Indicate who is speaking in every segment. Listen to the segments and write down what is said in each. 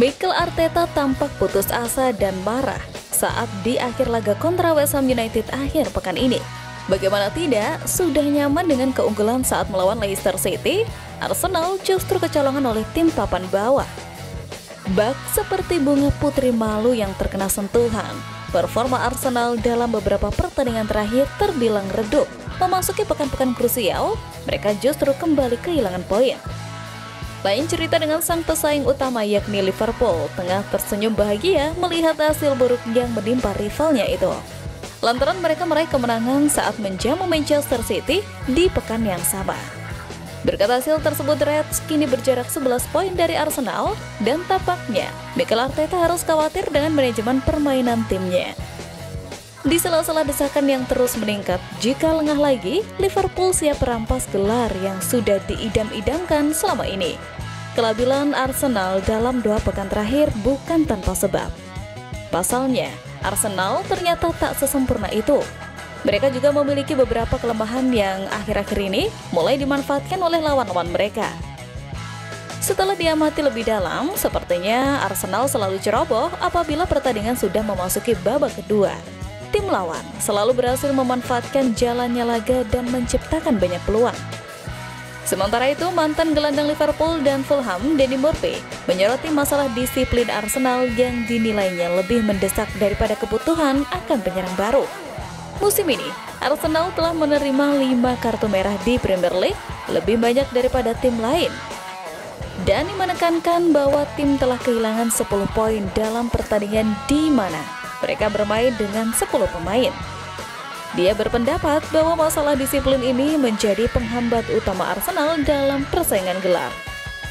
Speaker 1: Mikel Arteta tampak putus asa dan marah saat di akhir laga kontra West Ham United akhir pekan ini. Bagaimana tidak, sudah nyaman dengan keunggulan saat melawan Leicester City, Arsenal justru kecolongan oleh tim papan bawah. Bak seperti bunga putri malu yang terkena sentuhan, performa Arsenal dalam beberapa pertandingan terakhir terbilang redup. Memasuki pekan-pekan krusial, mereka justru kembali kehilangan poin. Lain cerita dengan sang pesaing utama yakni Liverpool, tengah tersenyum bahagia melihat hasil buruk yang menimpa rivalnya itu. Lantaran mereka meraih kemenangan saat menjamu Manchester City di pekan yang sama. Berkat hasil tersebut, Reds kini berjarak 11 poin dari Arsenal dan tampaknya Mikel Arteta harus khawatir dengan manajemen permainan timnya. Di sela-sela desakan yang terus meningkat, jika lengah lagi, Liverpool siap merampas gelar yang sudah diidam-idamkan selama ini. Kelabilan Arsenal dalam 2 pekan terakhir bukan tanpa sebab. Pasalnya, Arsenal ternyata tak sesempurna itu. Mereka juga memiliki beberapa kelemahan yang akhir-akhir ini mulai dimanfaatkan oleh lawan-lawan mereka. Setelah diamati lebih dalam, sepertinya Arsenal selalu ceroboh apabila pertandingan sudah memasuki babak kedua. Tim lawan selalu berhasil memanfaatkan jalannya laga dan menciptakan banyak peluang. Sementara itu, mantan gelandang Liverpool dan Fulham, Danny Murphy, menyoroti masalah disiplin Arsenal yang dinilainya lebih mendesak daripada kebutuhan akan penyerang baru. Musim ini, Arsenal telah menerima 5 kartu merah di Premier League, lebih banyak daripada tim lain. Danny menekankan bahwa tim telah kehilangan 10 poin dalam pertandingan di mana mereka bermain dengan 10 pemain. Dia berpendapat bahwa masalah disiplin ini menjadi penghambat utama Arsenal dalam persaingan gelar.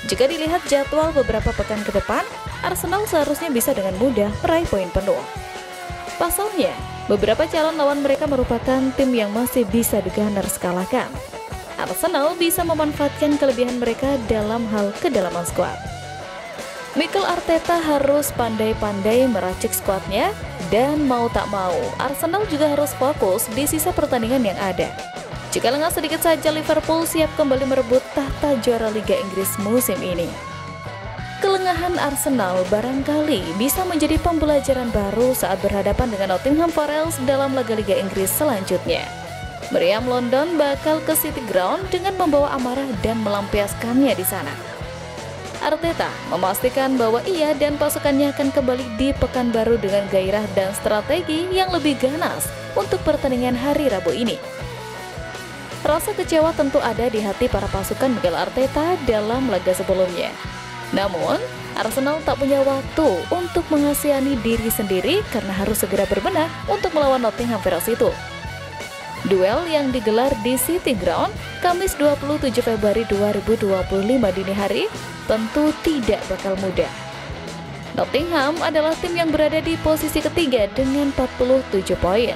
Speaker 1: Jika dilihat jadwal beberapa pekan ke depan, Arsenal seharusnya bisa dengan mudah meraih poin penuh. Pasalnya, beberapa calon lawan mereka merupakan tim yang masih bisa The Gunners kalahkan. Arsenal bisa memanfaatkan kelebihan mereka dalam hal kedalaman skuad. Mikel Arteta harus pandai-pandai meracik skuadnya, dan mau tak mau, Arsenal juga harus fokus di sisa pertandingan yang ada. Jika lengah sedikit saja, Liverpool siap kembali merebut tahta juara Liga Inggris musim ini. Kelengahan Arsenal barangkali bisa menjadi pembelajaran baru saat berhadapan dengan Nottingham Forest dalam laga Liga Inggris selanjutnya. Meriam London bakal ke City Ground dengan membawa amarah dan melampiaskannya di sana. Arteta memastikan bahwa ia dan pasukannya akan kembali di Pekanbaru dengan gairah dan strategi yang lebih ganas untuk pertandingan hari Rabu ini. Rasa kecewa tentu ada di hati para pasukan Mikel Arteta dalam laga sebelumnya. Namun, Arsenal tak punya waktu untuk mengasihani diri sendiri karena harus segera berbenah untuk melawan Nottingham Forest itu. Duel yang digelar di City Ground Kamis 27 Februari 2025 dini hari tentu tidak bakal mudah. Nottingham adalah tim yang berada di posisi ketiga dengan 47 poin.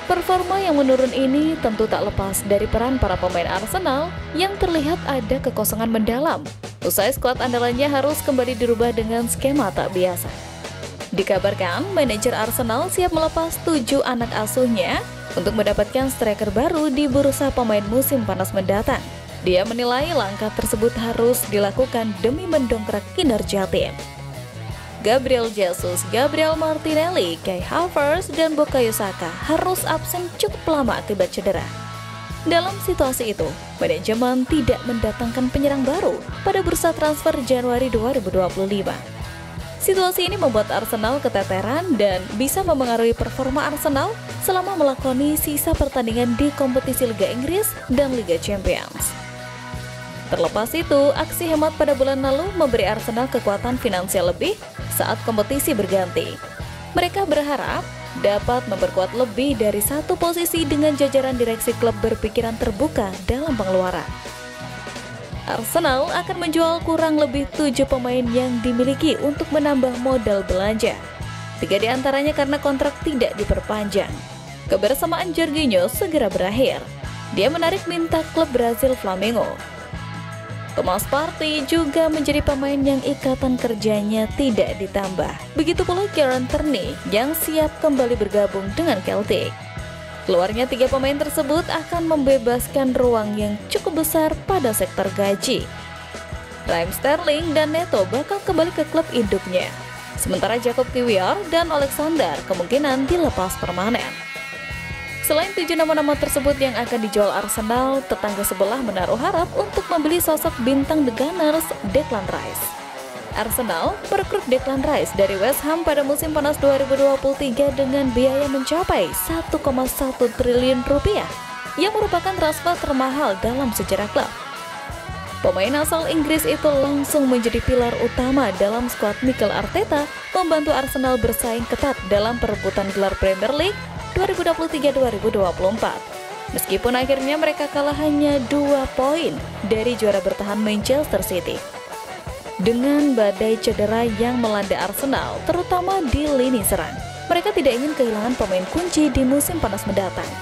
Speaker 1: Performa yang menurun ini tentu tak lepas dari peran para pemain Arsenal yang terlihat ada kekosongan mendalam. Usai skuad andalannya harus kembali dirubah dengan skema tak biasa. Dikabarkan, manajer Arsenal siap melepas 7 anak asuhnya untuk mendapatkan striker baru di bursa pemain musim panas mendatang. Dia menilai langkah tersebut harus dilakukan demi mendongkrak kinerja tim. Gabriel Jesus, Gabriel Martinelli, Kai Havertz, dan Bukayo Saka harus absen cukup lama akibat cedera. Dalam situasi itu, manajemen tidak mendatangkan penyerang baru pada bursa transfer Januari 2025. Situasi ini membuat Arsenal keteteran dan bisa memengaruhi performa Arsenal selama melakoni sisa pertandingan di kompetisi Liga Inggris dan Liga Champions. Terlepas itu, aksi hemat pada bulan lalu memberi Arsenal kekuatan finansial lebih saat kompetisi berganti. Mereka berharap dapat memperkuat lebih dari 1 posisi dengan jajaran direksi klub berpikiran terbuka dalam pengeluaran. Arsenal akan menjual kurang lebih 7 pemain yang dimiliki untuk menambah modal belanja. 3 diantaranya karena kontrak tidak diperpanjang. Kebersamaan Jorginho segera berakhir. Dia menarik minta klub Brazil Flamengo. Thomas Partey juga menjadi pemain yang ikatan kerjanya tidak ditambah. Begitu pula Kieran Tierney yang siap kembali bergabung dengan Celtic. Keluarnya 3 pemain tersebut akan membebaskan ruang yang cukup besar pada sektor gaji. Raheem Sterling dan Neto bakal kembali ke klub induknya. Sementara Jacob Kiwior dan Alexander kemungkinan dilepas permanen. Selain 7 nama-nama tersebut yang akan dijual Arsenal, tetangga sebelah menaruh harap untuk membeli sosok bintang The Gunners, Declan Rice. Arsenal merekrut Declan Rice dari West Ham pada musim panas 2023 dengan biaya mencapai 1,1 triliun rupiah, yang merupakan transfer termahal dalam sejarah klub. Pemain asal Inggris itu langsung menjadi pilar utama dalam skuad Mikel Arteta, membantu Arsenal bersaing ketat dalam perebutan gelar Premier League 2023-2024. Meskipun akhirnya mereka kalah hanya 2 poin dari juara bertahan Manchester City. Dengan badai cedera yang melanda Arsenal, terutama di lini serang, mereka tidak ingin kehilangan pemain kunci di musim panas mendatang.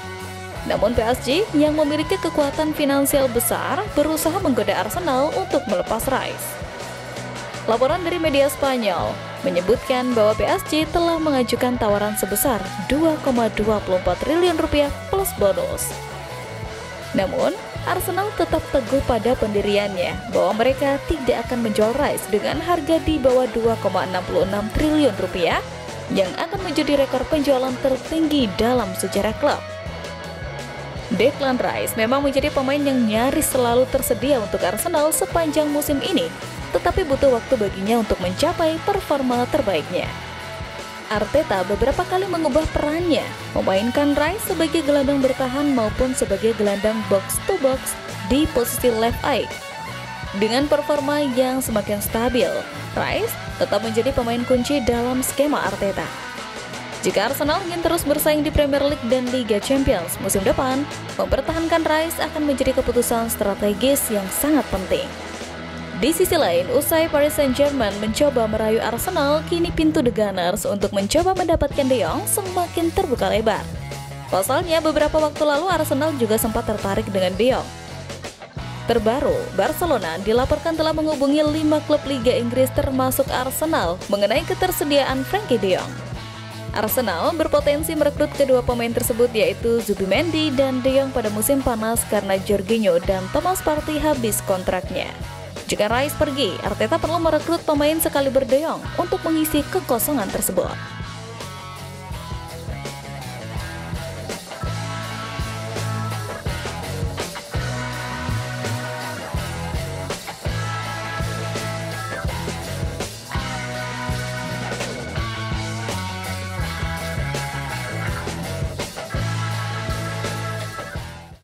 Speaker 1: Namun PSG yang memiliki kekuatan finansial besar berusaha menggoda Arsenal untuk melepas Rice. Laporan dari media Spanyol menyebutkan bahwa PSG telah mengajukan tawaran sebesar 2,24 triliun rupiah plus bonus. Namun, Arsenal tetap teguh pada pendiriannya bahwa mereka tidak akan menjual Rice dengan harga di bawah 2,66 triliun rupiah yang akan menjadi rekor penjualan tertinggi dalam sejarah klub. Declan Rice memang menjadi pemain yang nyaris selalu tersedia untuk Arsenal sepanjang musim ini, tetapi butuh waktu baginya untuk mencapai performa terbaiknya. Arteta beberapa kali mengubah perannya, memainkan Rice sebagai gelandang bertahan maupun sebagai gelandang box-to-box di posisi left eye. Dengan performa yang semakin stabil, Rice tetap menjadi pemain kunci dalam skema Arteta. Jika Arsenal ingin terus bersaing di Premier League dan Liga Champions musim depan, mempertahankan Rice akan menjadi keputusan strategis yang sangat penting. Di sisi lain, usai Paris Saint-Germain mencoba merayu Arsenal, kini pintu The Gunners untuk mencoba mendapatkan De Jong semakin terbuka lebar. Pasalnya, beberapa waktu lalu Arsenal juga sempat tertarik dengan De Jong. Terbaru, Barcelona dilaporkan telah menghubungi 5 klub Liga Inggris termasuk Arsenal mengenai ketersediaan Frankie De Jong. Arsenal berpotensi merekrut kedua pemain tersebut yaitu Zubimendi dan De Jong pada musim panas karena Jorginho dan Thomas Partey habis kontraknya. Jika Rice pergi, Arteta perlu merekrut pemain sekaliber De Jong untuk mengisi kekosongan tersebut.